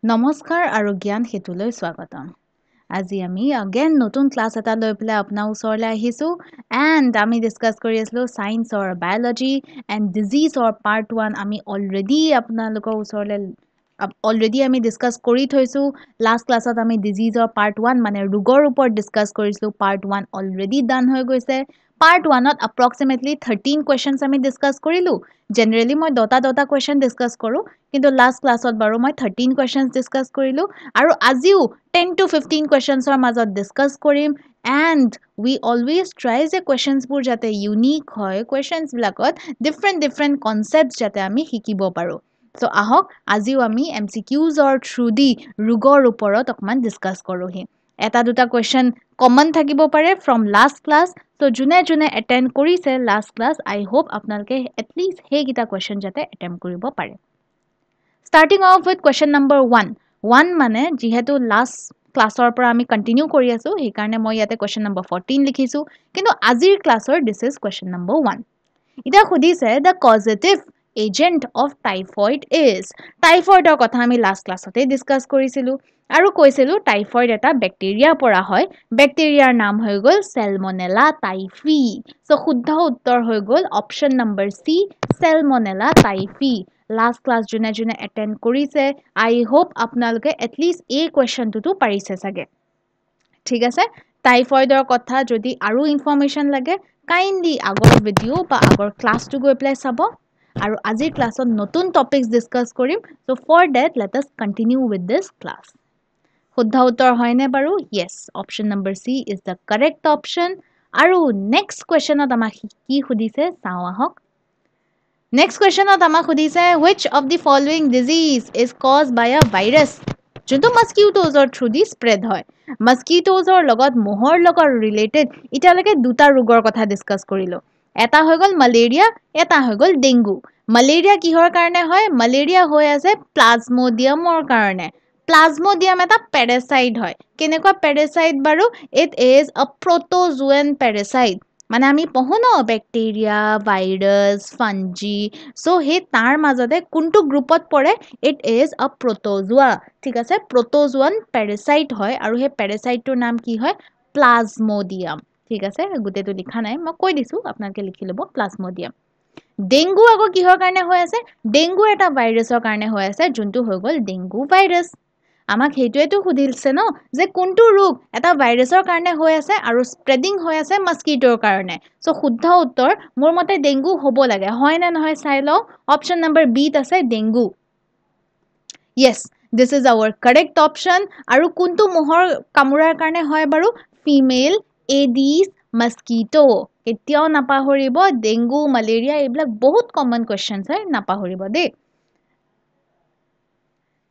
নমস্কাৰ আৰু জ্ঞান হেতুলৈ স্বাগতম আজি আমি again নতুন ক্লাছ এটা লৈ পেলাই আপোনাৰ ওচৰলৈ আহিছো and আমি ডিসকাস কৰি আছিলো science or biology and disease or part 1 আমি অলৰেডি আপোনালোকৰ ওচৰলৈ অলৰেডি আমি ডিসকাস কৰি থৈছো লাষ্ট ক্লাছত আমি ডিজিজৰ পাৰ্ট 1 মানে ৰোগৰ ওপৰত ডিসকাস কৰিছিলো পাৰ্ট 1 অলৰেডি ডান হৈ গৈছে পাৰ্ট 1 ত approximately 13 questions আমি ডিসকাস কৰিলো জেনাৰেলি মই দটা question ডিসকাস কৰো কিন্তু লাষ্ট ক্লাছত বাৰু মই 13 questions ডিসকাস কৰিলো আৰু আজিও 10 to 15 questionsৰ মাজত ডিসকাস কৰিম and we always try যে questionsবোৰ যাতে unique হয় questions বিলাকত different concepts যাতে আমি শিকিব পাৰো so আহক আজিও আমি MCQs or through the ৰোগৰ ওপৰত অকমান ডিসকাস কৰোহি এটা দুটা question common থাকিব পাৰে from last class so যোনে attend কৰিছে last class I hope আপোনালোকে at least হেগিটা question যাতে attempt কৰিব পাৰে starting off with question number 1 মানে যেহেতু last ক্লাছৰ পৰা আমি কন্টিনিউ কৰি আছো সেই কাৰণে মই ইয়াতে question number 14 লিখিছো কিন্তু আজিৰ ক্লাছৰ this is question number 1 এটা খুদিছে the causative agent of typhoid is টাইফয়েডৰ কথা আমি লাষ্ট ক্লাছতে ডিসকাস কৰিছিলো আৰু কৈছিলো টাইফয়েড এটা ব্যাকটেৰিয়া পৰা হয় ব্যাকটেৰিয়াৰ নাম হৈ গল সালমনেলা টাইফি সো শুদ্ধ উত্তৰ হৈ গল অপচন নম্বৰ সি সালমনেলা টাইফি লাষ্ট ক্লাছ যোনে এটেন্ড কৰিছে আই হোপ আপোনালোকে at least এই কোৱেশ্চনটো পাৰিছে সাগে ঠিক আছে টাইফয়েডৰ কথা যদি আৰু ইনফৰমেশন লাগে কাইন্ডলি আগৰ ভিডিও বা আগৰ ক্লাছটো গৈ প্লে চাব আৰু আজিৰ ক্লাছত নতুন টপিকস ডিসকাস কৰিম so for that let us continue with this class শুদ্ধ উত্তৰ হয়নে বাৰু yes option number c is the correct option আৰু next questionত আমাক কি খুদিছে চাও আহক next questionত আমাক খুদিছে which of the following disease is caused by a virus যোনটো মস্কিটোজৰ থ্ৰু দি স্প্ৰেড হয় মস্কিটোজৰ লগত মোহৰ লগত ৰিলেটেড ইটালৈকে দুটা ৰোগৰ কথা ডিসকাস কৰিলো এটা হৈ গল মালেৰিয়া এটা হৈ গল ডেংগু মালেৰিয়া কিহৰ কাৰণে হয় মালেৰিয়া হৈ আছে প্লাজমোডিয়ামৰ কাৰণে প্লাজমোডিয়াম এটা প্যাৰাসাইট হয় কেনেকুৱা প্যাৰাসাইট বাৰু it is a protozoan parasite মানে আমি পঢ়ো ন ব্যাকটেৰিয়া ভাইৰাছ ফাঞ্জি সো হে তাৰ মাজতে কোনটো গ্ৰুপত পৰে it is a protozoa ঠিক আছে protozoan parasite হয় আৰু হে প্যাৰাসাইটৰ নাম কি হয় প্লাজমোডিয়াম ঠিক আছে গুটেটো লিখা নাই মই কৈ দিছো আপোনালোকে লিখি লব প্লাজমোডিয়াম ডেংগু আগো কিহৰ কাৰণে হৈ আছে ডেংগু এটা ভাইৰাছৰ কাৰণে হৈ আছে যোনটো হৈ গল ডেংগু ভাইৰাছ আমাক হেইটোৱেটো খুদিলছে ন যে কোনটো ৰোগ এটা ভাইৰাছৰ কাৰণে হৈ আছে আৰু স্প্ৰেডিং হৈ আছে মস্কিটোৰ কাৰণে সো শুদ্ধ উত্তৰ মোৰ মতে ডেংগু হ'ব লাগে হয় না নহয় চাই লও অপচন নম্বৰ বি ত আছে dengue yes this is our correct option আৰু কোনটো মোহৰ কামুৰাৰ কাৰণে হয় বাৰু ফিমেল এডিছ মস্কিটো কেতিয়াও নাপাহৰিব ডেংগু মালেৰিয়া এইবিলাক বহুত কমন কোৱেশ্চনছ হয় নাপাহৰিব দে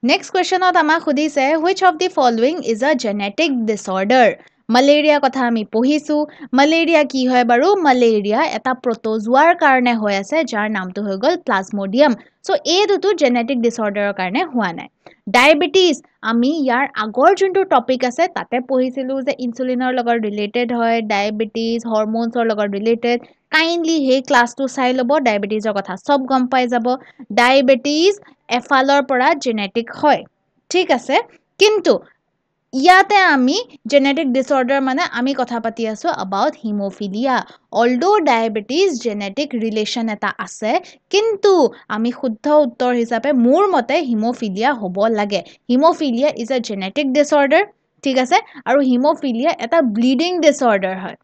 Next questionত আমাক খুদিছে which of the following is a genetic disorder মালেৰিয়া কথা আমি পঢ়িছো মালেৰিয়া কি হয় বাৰু মালেৰিয়া এটা প্ৰটোজোৱাৰ কাৰণে হৈ আছে যাৰ নামটো হৈ গল প্লাজমোডিয়াম সো এই দুটো জেনেটিক ডিসঅৰ্ডাৰৰ কাৰণে হোৱা নাই ডায়াবেটিস আমি ইয়াৰ আগৰ যোনটো টপিক আছে তাতে পঢ়িছিলো যে ইনসুলিনৰ লগত ৰিলেটেড হয় ডায়াবেটিস হৰমোনছৰ লগত ৰিলেটেড কাইন্ডলি হে ক্লাছটো চাই লব ডায়াবেটিসৰ কথা সব গম পাই যাব ডায়াবেটিস এফালৰ পৰা জেনেটিক হয় ঠিক আছে কিন্তু ইয়াতে আমি জেনেটিক ডিসঅৰ্ডাৰ মানে আমি কথা পাতি আছো about haemophilia although diabetes genetic relation এটা আছে কিন্তু আমি শুদ্ধ উত্তৰ হিচাপে মোৰ মতে হিমোফিলিয়া হ'ব লাগে haemophilia is a genetic disorder ঠিক আছে আৰু হিমোফিলিয়া এটা ব্লিডিং ডিসঅৰ্ডাৰ হয়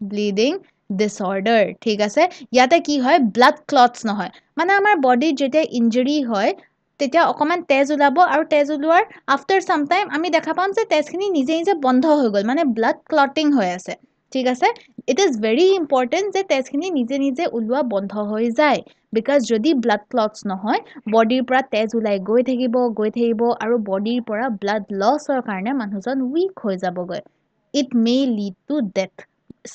ব্লিডিং ডিসঅৰ্ডাৰ ঠিক আছে ইয়াতে কি হয় ব্লাড ক্লটস নহয় মানে আমাৰ বডি যেতিয়া ইনজুৰি হয় তেতিয়া অকমান তেজ উলাব আৰু তেজ উলোৱাৰ আফটাৰ সাম টাইম আমি দেখা পাম যে তেজখিনি নিজে নিজে বন্ধ হৈ গল মানে ব্লাড ক্লটিং হৈ আছে ঠিক আছে ইট ইজ ভেৰি ইম্পৰ্টেন্ট যে তেজখিনি নিজে নিজে উলোৱা বন্ধ হৈ যায় বিকজ যদি ব্লাড ক্লটস নহয় বডিৰ পৰা তেজ উলাই গৈ থাকিব আৰু বডিৰ পৰা ব্লাড লছৰ কাৰণে মানুহজন উইক হৈ যাবগৈ it may lead to death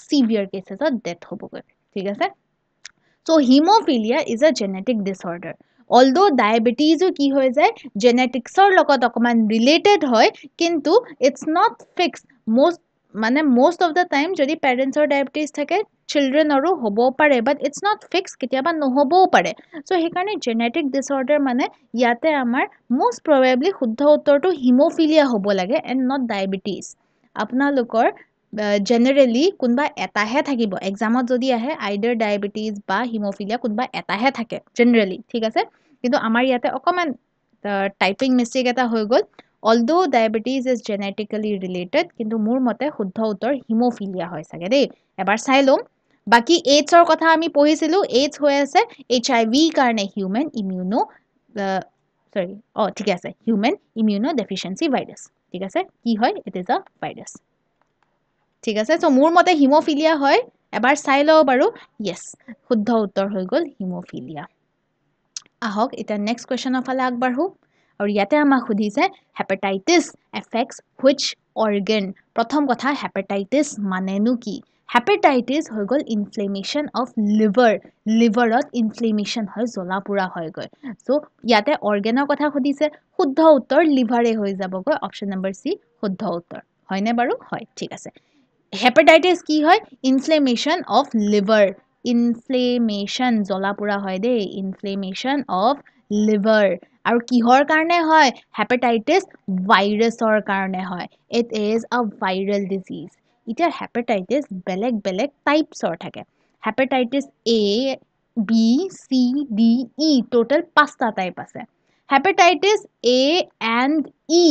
severe cases of death হ'বগৈ ঠিক আছে so hemophilia is a genetic disorder although diabetes কি হৈ যায় geneticsৰ লগত অকমান related হয় কিন্তু it's not fixed most of the time যদি parentsৰ diabetes থাকে চিলড্ৰেনৰো হ'ব পাৰে বাট ইটছ নট ফিক্স কেতিয়াবা নহ'বও পাৰে চ' সেইকাৰণে জেনেটিক ডিছঅৰ্ডাৰ মানে ইয়াতে আমাৰ most probably শুদ্ধ উত্তৰটো হিমোফিলিয়া হ'ব লাগে এণ্ড নট ডায়েবেটিছ আপোনালোকৰ জেনেৰেলি কোনোবা এটাহে থাকিব এক্সামত যদি আহে আইডাৰ ডায়েবেটিছ বা হিমোফিলিয়া কোনোবা এটাহে থাকে জেনেৰেলি ঠিক আছে কিন্তু আমাৰ ইয়াতে অকণমান টাইপিং মিষ্টেক এটা হৈ গ'ল although diabetes is genetically related কিন্তু মোৰ মতে শুদ্ধ উত্তৰ হিমোফিলিয়া হয় চাগে দেই এবাৰ চাই লম বাকি এইডছৰ কথা আমি পঢ়িছিলো এইডছ হৈ আছে HIV কাৰণে হিউমেন ইমিউনো সৰি ঠিক আছে হিউমেন ইমিউনো ডেফিচিয়েন্সি ভাইৰাছ ঠিক আছে কি হয় ইট ইজ আ ভাইৰাছ ঠিক আছে চ' মোৰ মতে হিমোফিলিয়া হয় এবাৰ চাই লও বাৰু ইয়েছ শুদ্ধ উত্তৰ হৈ গ'ল হিমোফিলিয়া আহক এতিয়া নেক্সট কুৱেশ্যনৰ ফালে আগবাঢ়ো আৰু ইয়াতে আমাক সুধিছে হেপাটাইটিছ এফেক্টছ হুইচ অৰ্গেন প্ৰথম কথা হেপাটাইটিছ মানেনো কি হেপাটাইটিছ হৈ গ'ল ইনফ্লেমেশ্যন অফ লিভাৰত ইনফ্লেমেশ্যন হয় জ্বলা পোৰা হয়গৈ চ' ইয়াতে অৰ্গেনৰ কথা সুধিছে শুদ্ধ উত্তৰ লিভাৰে হৈ যাবগৈ অপশ্যন নম্বৰ চি শুদ্ধ উত্তৰ হয়নে বাৰু হয় ঠিক আছে হেপাটাইটিছ কি হয় ইনফ্লেমেশ্যন অফ লিভাৰ ইনফ্লেমেশ্যন জ্বলা পোৰা হয় দেই ইনফ্লেমেশ্যন অফ লিভাৰ আৰু কিহৰ কাৰণে হয় হেপাটাইটিছ ভাইৰাছৰ কাৰণে হয় it is a viral disease এতিয়া হেপাটাইটিছ বেলেগ বেলেগ টাইপছৰ থাকে hepatitis A B C D E total 5টা টাইপ আছে hepatitis A and E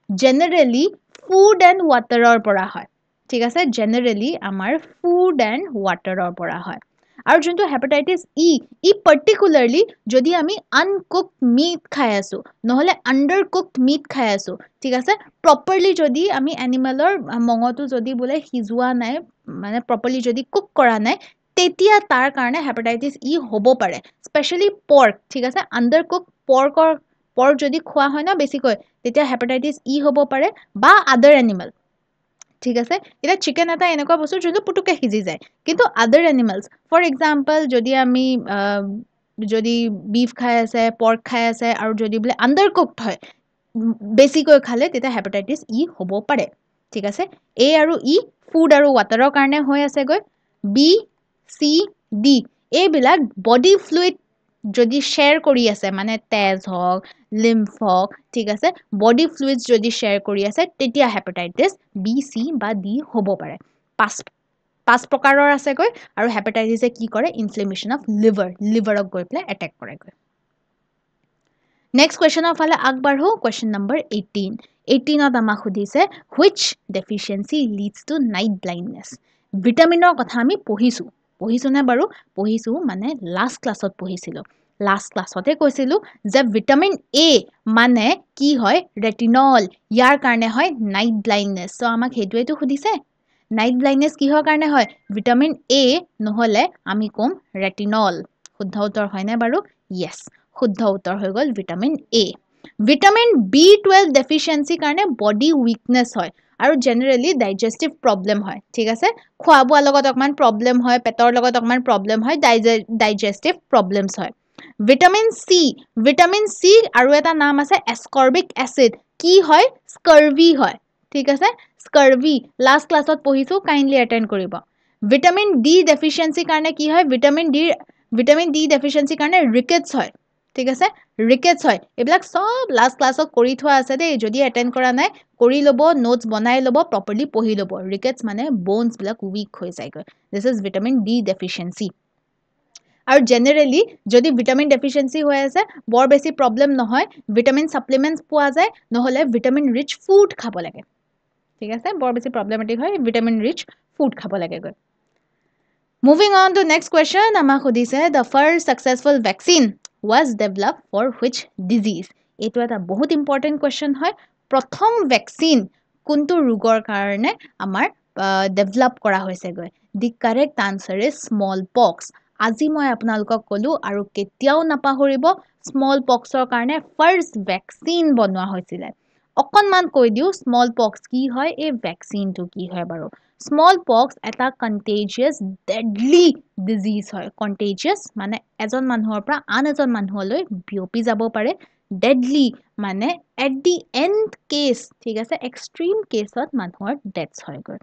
generally food and ৱাটাৰৰ পৰা হয় ঠিক আছে জেনেৰেলি আমাৰ ফুড এণ্ড ৱাটাৰৰ পৰা হয় আৰু যোনটো হেপাটাইটিছ ই পাৰ্টিকুলাৰলি যদি আমি আনকুকড মিট খাই আছো নহলে আণ্ডাৰ কুকড মিট খাই আছো ঠিক আছে প্ৰপাৰলি যদি আমি এনিমেলৰ মঙহটো যদি বোলে সিজোৱা নাই মানে প্ৰপাৰলি যদি কুক কৰা নাই তেতিয়া তাৰ কাৰণে হেপাটাইটিছ ই হ'ব পাৰে স্পেচিয়েলি পৰ্ক ঠিক আছে আণ্ডাৰ কুক পৰ্ক যদি খোৱা হয় না বেছিকৈ তেতিয়া হেপাটাইটিছ ই হ'ব পাৰে বা আদাৰ এনিমেল ঠিক আছে এটা চিকেন এটা এনেকুৱা বস্তু যোনটো পুতুকে সিজি যায় কিন্তু আদাৰ এনিমেলছ ফৰ এক্সাম্পল যদি আমি যদি বিফ খাই আছে পৰ্ক খাই আছে আৰু যদি বোলে আণ্ডাৰ কুকড হয় বেছিকৈ খালে তেতিয়া হেপাটাইটিছ ই হ'ব পাৰে ঠিক আছে এ আৰু ই ফুড আৰু ৱাটাৰৰ কাৰণে হৈ আছেগৈ বি চি ডি এইবিলাক বডি ফ্লুইড যদি শ্বেয়াৰ কৰি আছে মানে তেজ হওক লিম্ফ হওক ঠিক আছে বডি ফ্লুইডছ যদি শ্বেয়াৰ কৰি আছে তেতিয়া হেপাটাইটিছ বি চি বা ডি হ'ব পাৰে পাঁচ প্ৰকাৰৰ আছেগৈ আৰু হেপাটাইটিছে কি কৰে ইনফ্লেমেশ্যন অফ লিভাৰক গৈ পেলাই এটেক কৰেগৈ নেক্সট কুৱেশ্যনৰ ফালে আগবাঢ়ো কুৱেশ্যন নম্বৰ 18ত আমাক সুধিছে which deficiency leads to night blindness ভিটামিনৰ কথা আমি পঢ়িছোনে বাৰু পঢ়িছো মানে লাষ্ট ক্লাছত পঢ়িছিলোঁ লাষ্ট ক্লাছতে কৈছিলোঁ যে ভিটামিন এ মানে কি হয় ৰেটিনল ইয়াৰ কাৰণে হয় নাইট ব্লাইণ্ডনেছ চ' আমাক সেইটোৱেতো সুধিছে নাইট ব্লাইণ্ডনেছ কিহৰ কাৰণে হয় ভিটামিন এ নহ'লে আমি ক'ম ৰেটিনল শুদ্ধ উত্তৰ হয়নে বাৰু য়েছ শুদ্ধ উত্তৰ হৈ গ'ল ভিটামিন এ ভিটামিন B12 ডেফিচিয়েঞ্চিৰ কাৰণে বডি উইকনেছ হয় আৰু জেনেৰেলি ডাইজেষ্টিভ প্ৰব্লেম হয় ঠিক আছে খোৱা বোৱাৰ লগত অকমান প্ৰব্লেম হয় পেটৰ লগত অকমান প্ৰব্লেম হয় ডাইজেষ্টিভ প্ৰব্লেমছ হয় ভিটামিন চি আৰু এটা নাম আছে এস্কৰ্বিক এচিড কি হয় স্কাৰ্ভি হয় ঠিক আছে স্কাৰ্ভি লাষ্ট ক্লাছত পঢ়িছো কাইণ্ডলি এটেণ্ড কৰিব ভিটামিন ডি ডেফিচিয়েঞ্চিৰ কাৰণে কি হয় ভিটামিন ডি ডেফিচিয়েঞ্চিৰ কাৰণে ৰিকেটছ হয় ঠিক আছে ৰিকেটছ হয় এইবিলাক সব লাষ্ট ক্লাছত কৰি থোৱা আছে দেই যদি এটেণ্ড কৰা নাই কৰি ল'ব নোটছ বনাই ল'ব প্ৰপাৰলি পঢ়ি ল'ব ৰিকেটছ মানে বোনছবিলাক উইক হৈ যায়গৈ this is vitamin D deficiency আৰু জেনেৰেলি যদি ভিটামিন ডেফিচিয়েঞ্চি হৈ আছে বৰ বেছি প্ৰব্লেম নহয় ভিটামিন ছাপ্লিমেণ্টছ পোৱা যায় নহ'লে ভিটামিন ৰিচ ফুড খাব লাগে ঠিক আছে বৰ বেছি প্ৰব্লেমেটিক হয় ভিটামিন ৰিচ ফুড খাব লাগেগৈ moving on to next question আমাক সুধিছে the first successful vaccine was developed for which disease এইটো এটা বহুত ইম্পৰ্টেণ্ট কুৱেশ্যন হয় প্ৰথম ভেকচিন কোনটো ৰোগৰ কাৰণে আমাৰ ডেভেলপ কৰা হৈছেগৈ the correct answer is small পক্স আজি মই আপোনালোকক ক'লো আৰু কেতিয়াও নাপাহৰিব স্মল পক্সৰ কাৰণে ফাৰ্ষ্ট ভেকচিন বনোৱা হৈছিলে অকণমান কৈ দিওঁ স্মল পক্স কি হয় এই ভেকচিনটো কি হয় বাৰু স্মল পক্স এটা কণ্টেজিয়াছ ডেডলি ডিজিজ হয় কণ্টেজিয়াছ মানে এজন মানুহৰ পৰা আন এজন মানুহলৈ বিয়পি যাব পাৰে ডেডলি মানে এট দি এণ্ড কেছ ঠিক আছে এক্সট্ৰিম কেছত মানুহৰ ডেথছ হয়গৈ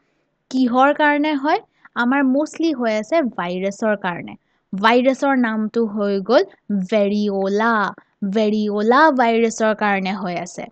কিহৰ কাৰণে হয় আমাৰ মোষ্টলি হৈ আছে ভাইৰাছৰ কাৰণে ভাইৰাছৰ নামটো হৈ গ'ল ভেৰিঅলা ভাইৰাছৰ কাৰণে হৈ আছে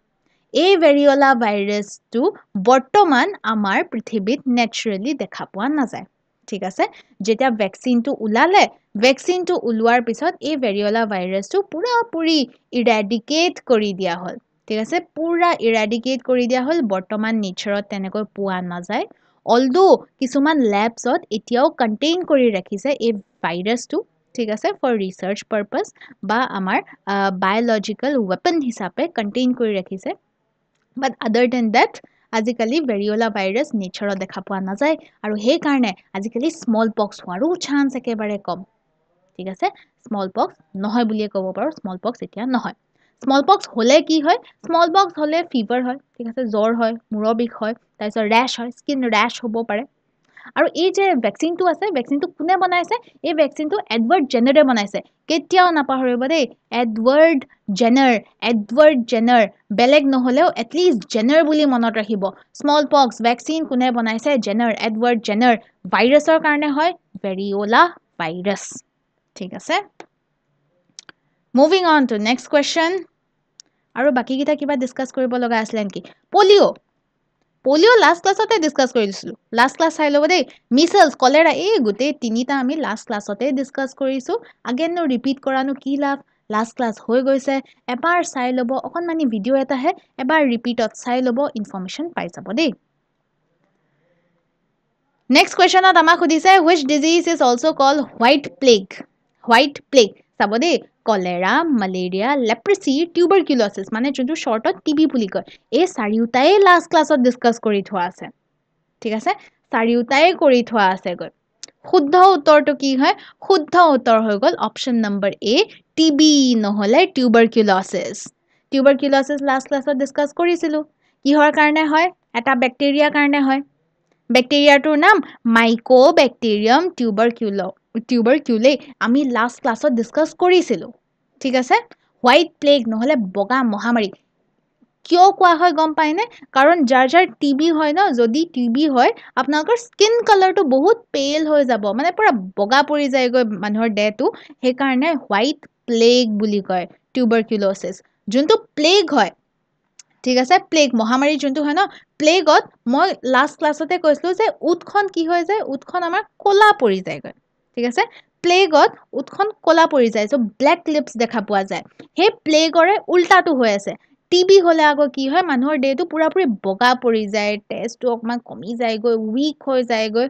এই ভেৰিঅলা ভাইৰাছটো বৰ্তমান আমাৰ পৃথিৱীত নেচাৰেলি দেখা পোৱা নাযায় ঠিক আছে যেতিয়া ভ্যাকচিনটো ওলালে ভ্যাকচিনটো ওলোৱাৰ পিছত এই ভেৰিঅলা ভাইৰাছটো পুৰাপুৰি ইৰাডিকেট কৰি দিয়া হ'ল ঠিক আছে পুৰা ইৰাডিকেট কৰি দিয়া হ'ল বৰ্তমান নেচাৰত তেনেকৈ পোৱা নাযায় অলদো কিছুমান ল্যাবছত এতিয়াও কন্টেইন কৰি ৰাখিছে এই ভাইৰাছটো ঠিক আছে ফৰ ৰিসাৰ্চ পাৰপাস বা আমাৰ বায়োলজিক্যাল ওয়েপন হিচাপে কন্টেইন কৰি ৰাখিছে বাট আদাৰ দেন দ্যাট আজিকালি ভেৰিঅলা ভাইৰাছ নেচাৰত দেখা পোৱা নাযায় আৰু সেই কাৰণে আজিকালি স্মল পক্স হোৱাৰো চান্স একেবাৰে কম ঠিক আছে স্মল পক্স নহয় বুলিয়ে ক'ব পাৰো স্মল পক্স এতিয়া নহয় স্মল পক্স হলে কি হয় স্মল পক্স হলে ফিভাৰ হয় ঠিক আছে জ্বৰ হয় মূৰৰ বিষ হয় তাৰপিছত ৰেশ হয় স্কিন ৰেশ হ'ব পাৰে আৰু এই যে ভ্যাকচিনটো আছে ভ্যাকচিনটো কোনে বনাইছে এই ভ্যাকচিনটো এডৱাৰ্ড জেনাৰে বনাইছে কেতিয়াও নাপাহৰিব দেই এডৱাৰ্ড জেনাৰ বেলেগ নহলেও এটলিষ্ট জেনাৰ বুলি মনত ৰাখিব স্মল পক্স ভ্যাকচিন কোনে বনাইছে এডৱাৰ্ড জেনাৰ ভাইৰাছৰ কাৰণে হয় ভেৰিঅলা ভাইৰাছ ঠিক আছে moving on to next question আৰু বাকি কিটা কিবা ডিসকাস কৰিব লগা আছিল নেকি পলিঅ' লাষ্ট ক্লাছতে ডিসকাস কৰিছিলো লাষ্ট ক্লাছ চাই ল'ব দেই মিছলছ কলেৰা এই গোটেই তিনিটা আমি লাষ্ট ক্লাছতে ডিসকাস কৰিছো আগেনো ৰিপিট কৰানো কি লাভ লাষ্ট ক্লাছ হৈ গৈছে এবাৰ চাই ল'ব অকনমানি ভিডিঅ' এটাহে এবাৰ ৰিপিটত চাই ল'ব ইনফৰমেশন পাই যাব দেই নেক্সট কোৱেশ্চনত আমাক সুধিছে which disease is also called white plague চাব দেই কলেৰা মালেৰিয়া লেপ্ৰেসি টিউবাৰকুলোসিস মানে যোনটো শৰ্টত টিবি বুলি কয় এই চাৰিওটাই লাষ্ট ক্লাছত ডিসকাস কৰি থোৱা আছে ঠিক আছে চাৰিওটাই কৰি থোৱা আছে গৈ শুদ্ধ উত্তৰটো কি হয় শুদ্ধ উত্তৰ হৈ গ'ল অপচন নম্বৰ এ টিবি নহলে টিউবাৰকুলোসিস লাষ্ট ক্লাছত ডিসকাস কৰিছিলো কিহৰ কাৰণে হয় এটা ব্যাকটেৰিয়াৰ কাৰণে হয় ব্যাকটেৰিয়াটোৰ নাম মাইকোবেক্টেৰিয়াম টিউবাৰকুলে আমি লাষ্ট ক্লাছত ডিসকাস কৰিছিলো ঠিক আছে হোৱাইট প্লেগ নহলে বগা মহামাৰী কিয় কোৱা হয় গম পায়নে কাৰণ যাৰ টিবি হয় ন যদি টিবি হয় আপোনালোকৰ স্কিন কালাৰটো বহুত পেল হৈ যাব মানে পুৰা বগা পৰি যায়গৈ মানুহৰ দেহটো সেইকাৰণে হোৱাইট প্লেগ বুলি কয় টিউবাৰকুলোসিস যোনটো প্লেগ হয় ঠিক আছে প্লেগ মহামাৰী যোনটো হয় ন প্লেগত মই লাষ্ট ক্লাছতে কৈছিলো যে উটখন কি হৈ যায় উটখন আমাৰ কলা পৰি যায়গৈ ঠিক আছে প্লেগত উটখন কলা পৰি যায় সো ব্ল্যাক লিপস দেখা পোৱা যায় সেই প্লেগৰে উল্টাটো হৈ আছে টিবি হলে আকৌ কি হয় মানুহৰ দেহটো পুৰাপুৰি বগা পৰি যায় টেষ্টটো অকমান কমি যায়গৈ উইক হৈ যায়গৈ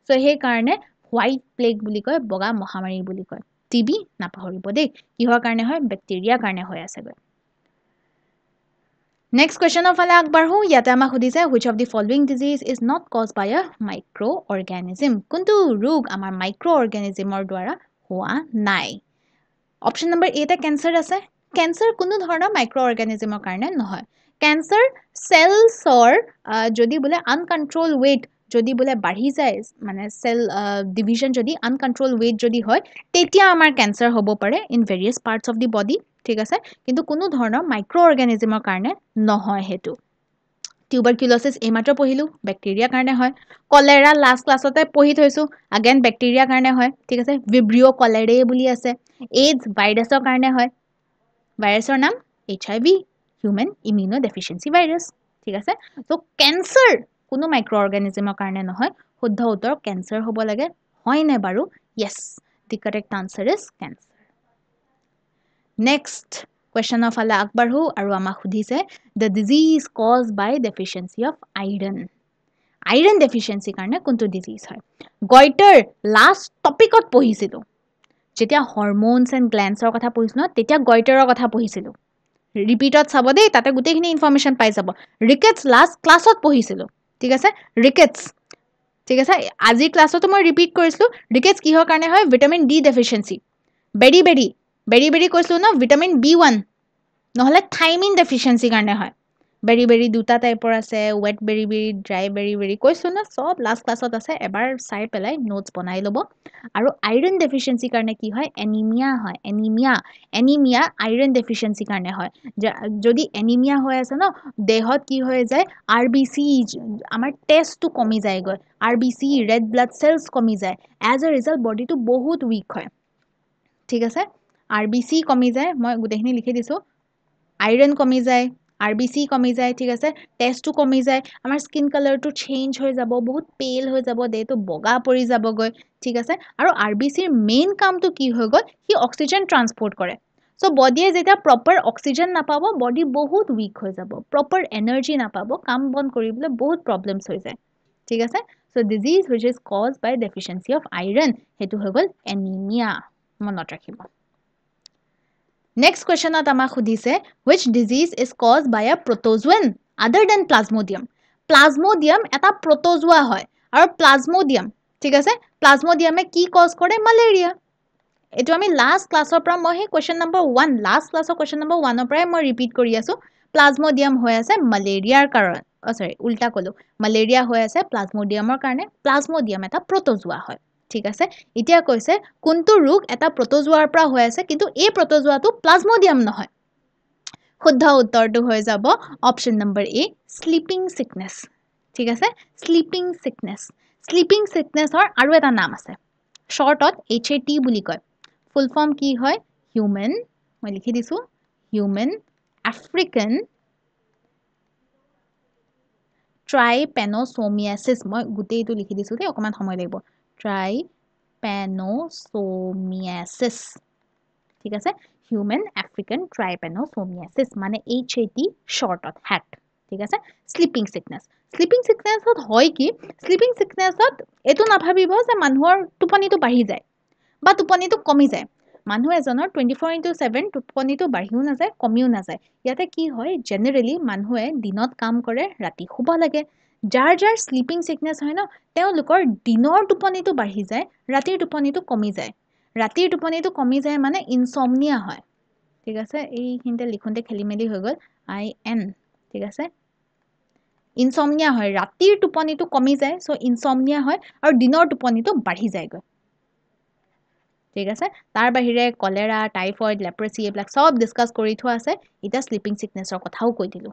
সো সেই কাৰণে হোৱাইট প্লেগ বুলি কয় বগা মহামাৰী বুলি কয় টিবি নাপাহৰিব দেই কিহৰ কাৰণে হয় ব্যাকটেৰিয়াৰ কাৰণে হৈ আছে গৈ Next question of ফালে আগবাঢ়ো ইয়াতে আমাক সুধিছে which of the following disease is not caused by a microorganism কোনটো ৰোগ আমাৰ মাইক্ৰোঅৰ্গানিজমৰ দ্বাৰা হোৱা নাই অপচন নম্বৰ এ তে ক্যান্সাৰ আছে ক্যান্সাৰ কোনো ধৰণৰ মাইক্ৰোঅৰ্গানিজমৰ কাৰণে নহয় ক্যান্সাৰ সেলছৰ যদি বোলে আনকন্ট্ৰোল ওয়েট যদি বোলে বাঢ়ি যায় মানে সেল ডিভিজন যদি আনকন্ট্ৰোল ওয়েট যদি হয় তেতিয়া আমাৰ ক্যান্সাৰ হ'ব পাৰে in various parts of the body ঠিক আছে কিন্তু কোনো ধৰণৰ মাইক্ৰোঅৰ্গানিজমৰ কাৰণে নহয় হেতু টিউবাৰকুলোসিস এইমাত্ৰ পঢ়িলো ব্যাকটেৰিয়াৰ কাৰণে হয় কলেৰা লাষ্ট ক্লাছতে পঢ়ি থৈছো अगेन ব্যাকটেৰিয়াৰ কাৰণে হয় ঠিক আছে ভিব্ৰিও কলেৰে বুলি আছে এইডছ ভাইৰাছৰ কাৰণে হয় ভাইৰাছৰ নাম HIV human immuno deficiency virus ঠিক আছে সো ক্যান্সাৰ কোনো মাইক্ৰোঅৰ্গানিজমৰ কাৰণে নহয় শুদ্ধ উত্তৰ ক্যান্সাৰ হ'ব লাগে হয় নে বাৰু yes the correct answer is cancer next question of ফালে আগবাঢ়ো আৰু আমাক সুধিছে the disease caused by deficiency of iron deficiency কাৰণে কোনটো ডিজিজ হয় গয়টাৰ লাষ্ট টপিকত পঢ়িছিলো যেতিয়া হৰমোনছ এণ্ড গ্ল্যান্ডছৰ কথা পঢ়িছিলো তেতিয়া গয়টাৰৰ কথা পঢ়িছিলো ৰিপিটত চাব দেই তাতে গোটেইখিনি ইনফৰমেশন পাই যাব ৰিকেটছ লাষ্ট ক্লাছত পঢ়িছিলো ঠিক আছে ৰিকেটছ ঠিক আছে আজি ক্লাছতো মই ৰিপিট কৰিছিলো ৰিকেটছ কিহৰ কাৰণে হয় ভিটামিন ডি ডেফিচিয়েন্সি বেৰি কৈছিলো ন ভিটামিন B1 নহলে থাইমিন ডেফিচিয়েন্সি কাৰণে হয় বেৰি বেৰি দুটা টাইপৰ আছে ৱেট বেৰি বেৰি ড্ৰাই বেৰি বেৰি কৈছো না সব লাষ্ট ক্লাছত আছে এবাৰ চাই পেলাই নোটস বনাই ল'ব আৰু আইৰণ ডেফিচিয়েন্সি কাৰণে কি হয় এনিমিয়া হয় এনিমিয়া আইৰণ ডেফিচিয়েন্সি কাৰণে হয় যদি এনিমিয়া হৈ আছে ন দেহত কি হৈ যায় আৰবিসি আমাৰ টেষ্টটো কমি যায়গৈ আৰবিসি ৰেড ব্লাড সেলস কমি যায় এজ আ ৰিজাল্ট বডিটো বহুত উইক হয় ঠিক আছে আৰবিসি কমি যায় মই গুটেখিনি লিখি দিছো আইৰণ কমি যায় আৰবিসি কমি যায় ঠিক আছে টেষ্টটো কমি যায় আমাৰ স্কিন কালাৰটো চেঞ্জ হৈ যাব বহুত পেল হৈ যাব দেহটো বগা পৰি যাবগৈ ঠিক আছে আৰু আৰবিসিৰ মেইন কামটো কি হৈ গ'ল সি অক্সিজেন ট্ৰান্সপোৰ্ট কৰে সো বডিয়ে যেতিয়া প্ৰপাৰ অক্সিজেন নাপাব বডি বহুত উইক হৈ যাব প্ৰপাৰ এনাৰ্জি নাপাব কাম বন কৰিবলৈ বহুত প্ৰবলেমছ হৈ যায় ঠিক আছে so disease which is cause by deficiency of iron হেতু হৈ গ'ল এনিমিয়া মনত ৰাখিব Next question আমাক সুধিছে which disease is caused by a protozoan other than plasmodium plasmodium এটা protozoa হয় আৰু plasmodium ঠিক আছে plasmodium কি কজ কৰে malaria এটো আমি লাষ্ট ক্লাছৰ পৰা মই question number 1 লাষ্ট ক্লাছৰ question number 1 ৰ পৰা মই ৰিপিট কৰি আছো plasmodium হৈ আছে malaria কাৰণ সৰি উল্টা কলো malaria হৈ আছে plasmodiumৰ কাৰণে plasmodium এটা protozoa হয় ঠিক আছে এতিয়া কৈছে কোনটো ৰোগ এটা প্ৰটোজোৱাৰ পৰা হৈ আছে কিন্তু এই প্ৰটোজোৱাটো প্লাজমোডিয়াম নহয় শুদ্ধ উত্তৰটো হৈ যাব অপচন নম্বৰ এ স্লিপিং সিকনেস ঠিক আছে স্লিপিং সিকনেসৰ আৰু এটা নাম আছে শৰ্টত HAT বুলি কয় ফুল ফৰ্ম কি হয় হিউম্যান মই লিখি দিছো হিউম্যান আফ্ৰিকান ট্ৰাইপেনোসোমিয়াসিস মই গুটেইটো লিখি দিছো দে অকমান সময় লাগিব ট্ৰাইপেনোসোমিয়াসিস ঠিক আছে হিউম্যান আফ্ৰিকান ট্ৰাইপেনোসোমিয়াসিস মানে HAT শৰ্টত হ্যাট ঠিক আছে স্লিপিং সিকনেসত হয় কি স্লিপিং সিকনেসত এটো নাভাবিব যে মানুহৰ টোপনিটো বাঢ়ি যায় বা টোপনিটো কমি যায় মানুহ এজনৰ 24/7 টোপনিটো বাঢ়িও নাযায় কমিও নাযায় ইয়াতে কি হয় জেনাৰেলি মানুহে দিনত কাম কৰে ৰাতি শুব লাগে যাৰ স্লিপিং সিকনেস হয় ন তেওঁলোকৰ দিনৰ টোপনিটো বাঢ়ি যায় ৰাতিৰ টোপনিটো কমি যায় ৰাতিৰ টোপনিটো কমি যায় মানে ইনসমনিয়া হয় ঠিক আছে এই হিনতে লিখনতে খেলিমেলি হৈ গল IN ঠিক আছে ইনসমনিয়া হয় ৰাতিৰ টোপনিটো কমি যায় সো ইনসমনিয়া হয় আৰু দিনৰ টোপনিটো বাঢ়ি যায়গৈ ঠিক আছে তাৰ বাহিৰে কলেৰা টাইফয়েড লেপ্ৰসি এইবিলাক সব ডিসকাস কৰি থোৱা আছে এটা স্লিপিং সিকনেসৰ কথাও কৈ দিলো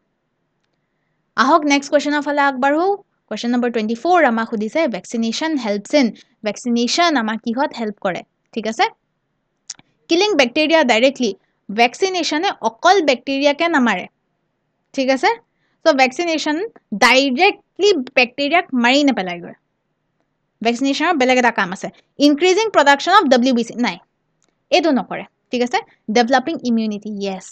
আহক নেক্সট কোৱেশ্চনৰ ফালে আগবাঢ়ো কোৱেশ্চন নম্বৰ 24 আমাক সুধিছে ভ্যাকসিনেশন হেল্পস ইন ভ্যাকসিনেশন আমাক কিহত হেল্প কৰে ঠিক আছে কিলিং ব্যাকটেৰিয়া ডাইৰেক্টলি ভ্যাকসিনেশনে অকল ব্যাকটেৰিয়াকে নামাৰে ঠিক আছে সো ভ্যাকসিনেশন ডাইৰেক্টলি ব্যাকটেৰিয়াক মাৰি নেপেলাইগৈ ভ্যাকসিনেশনৰ বেলেগ এটা কাম আছে ইনক্ৰিজিং প্ৰডাকশন অফ WBC নাই এটো নকৰে ঠিক আছে ডেভেলপিং ইমিউনিটি ইয়েস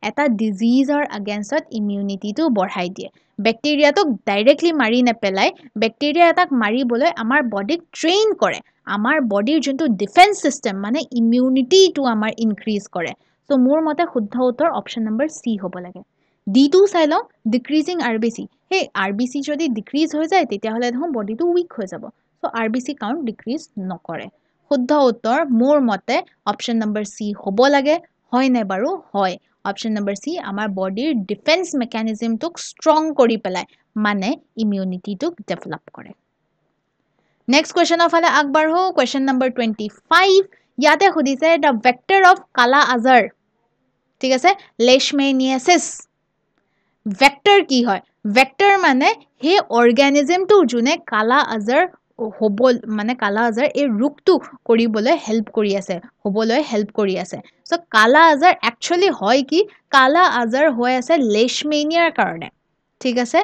এটা ডিজিজৰ এগেইনষ্টত ইমিউনিটিটো বঢ়াই দিয়ে ব্যাকটেৰিয়াটোক ডাইৰেক্টলি মাৰি নেপেলাই ব্যাকটেৰিয়া এটাক মাৰিবলৈ আমাৰ বডিক ট্ৰেইন কৰে আমাৰ বডিৰ যোনটো ডিফেন্স সিস্টেম মানে ইমিউনিটিটো আমাৰ ইনক্ৰিজ কৰে সো মোৰ মতে শুদ্ধ উত্তৰ অপচন নম্বৰ সি হ'ব লাগে D2 চাই লও ডিক্ৰিজিং আৰবিসি হে আৰবিসি যদি ডিক্ৰিজ হৈ যায় তেতিয়া হলে দেখোন বডিটো উইক হৈ যাব সো আৰবিসি কাউন্ট ডিক্ৰিজ নকৰে শুদ্ধ উত্তৰ মোৰ মতে অপচন নম্বৰ সি হ'ব লাগে হয় নে বাৰু হয় অপচন নম্বৰ সি আমাৰ বডিৰ ডিফেন্স মেকানিজমটোক ষ্ট্ৰং কৰি পেলাই মানে ইমিউনিটিটোক ডেভেলপ কৰে নেক্সট কোৱেশ্চনৰ ফালে আগবাঢ়ো কোৱেশ্চন নম্বৰ 25 ইয়াতে সুধিছে দ্য ভেক্টৰ অফ কালা আজাৰ ঠিক আছে লেশমেনিয়াসিস ভেক্টৰ কি হয় ভেক্টৰ মানে হে অৰ্গানিজমটো যোনে কালা আজাৰ হ'ব মানে কালা আজাৰ এই ৰোগটো কৰিবলৈ হেল্প কৰি আছে হ'বলৈ হেল্প কৰি আছে সো কালা আজাৰ একচুয়ালি হয় কি কালা আজাৰ হৈ আছে লেশমেনিয়াৰ কাৰণে ঠিক আছে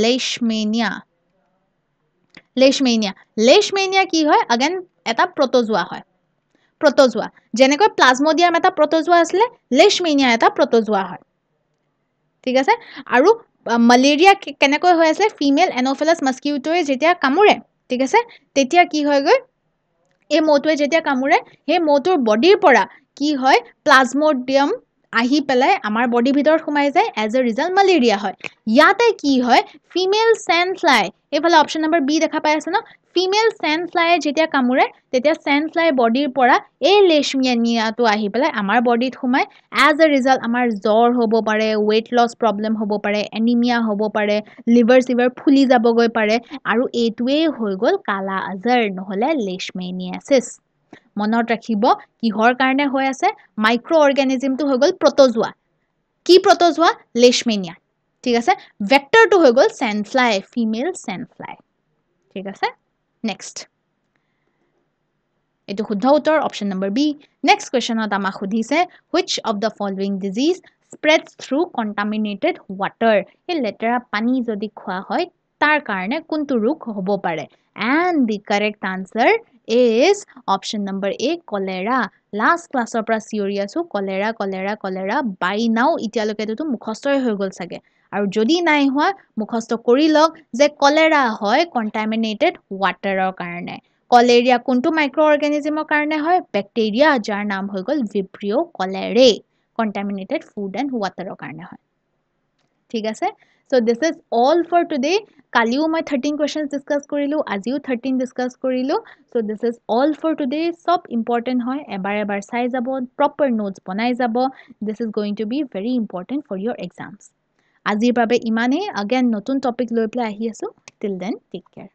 লেশমেনিয়া কি হয় अगेन এটা প্ৰটোজোৱা হয় প্ৰটোজোৱা যেনেকৈ প্লাজমোডিয়াম এটা প্ৰটোজোৱা আছিল লেশমেনিয়া এটা প্ৰটোজোৱা হয় ঠিক আছে আৰু মালেৰিয়া কেনেকৈ হৈ আছে ফিমেল এনোফিলাছ মস্কিউটোৱে যেতিয়া কামুৰে ঠিক আছে তেতিয়া কি হয় গৈ এই মৌটোৱে যেতিয়া কামুৰে হে মৌটোৰ বডিৰ পৰা কি হয় প্লাজমোডিয়াম আহি পেলাই আমাৰ বডি ভিতৰত সোমাই যায় এজ এ ৰিজাল্ট মালেৰিয়া হয় ইয়াতে কি হয় ফিমেল স্যান্ড ফ্লাই এফালে অপচন নম্বৰ বি দেখা পাই আছে ন ফিমেল স্যান্ড ফ্লাই যেতিয়া কামুৰে তেতিয়া স্যান্ড ফ্লাই বডিৰ পৰা এই লেশমিয়ানিয়াটো আহি পেলাই আমাৰ বডিত সোমাই এজ এ ৰিজাল্ট আমাৰ জ্বৰ হ'ব পাৰে weight loss problem হ'ব পাৰে এনিমিয়া হ'ব পাৰে লিভাৰ সিভাৰ ফুলি যাবগৈ পাৰে আৰু এইটোৱে হৈ গ'ল কালা আজাৰ নহলে লেশমেনিয়াছিছ মনত ৰাখিব কিহৰ কাৰণে হৈ আছে মাইক্ৰো অৰ্গানিজমটো হৈ গ'ল প্ৰটোজোৱা কি প্ৰটোজোৱা লেশমেনিয়া ঠিক আছে ভেক্টৰটো হৈ গ'ল sand fly female sand fly ঠিক আছে নেক্সট এটো শুদ্ধ উত্তৰ অপশন নম্বৰ বি নেক্সট কোৱেশ্চনত আমাক সুধিছে which of the following disease spreads through contaminated water এই লেতেৰা পানী যদি খোৱা হয় তাৰ কাৰণে কোনটো ৰোগ হ'ব পাৰে and the correct answer is option number A cholera last classৰ পৰা চিঞৰি আছো cholera cholera cholera by now ইতিয়ালৈকেটো মুখস্থই হৈ গ'ল চাগে আৰু যদি নাই হোৱা মুখস্থ কৰি লওক যে কলেৰা হয় কন্টামিনেটেড ওয়াটাৰৰ কাৰণে কলেৰিয়া কোনটো মাইক্ৰো অৰ্গানিজমৰ কাৰণে হয় ব্যাকটেৰিয়া যাৰ নাম হৈ গ'ল ভিব্ৰিও কলেৰে কন্টামিনেটেড ফুড এন্ড ওয়াটাৰৰ কাৰণে হয় ঠিক আছে so this is all for today কালিও মই 13 questions discuss কৰিলো আজিও 13 discuss কৰিলো so this is all for today সব important হয় এবাৰ চাই যাব proper notes বনাই যাব this is going to be very important for your exams আজিৰ বাবে ইমানে again নতুন টপিক লৈ পেলাই আহি আছো till then take care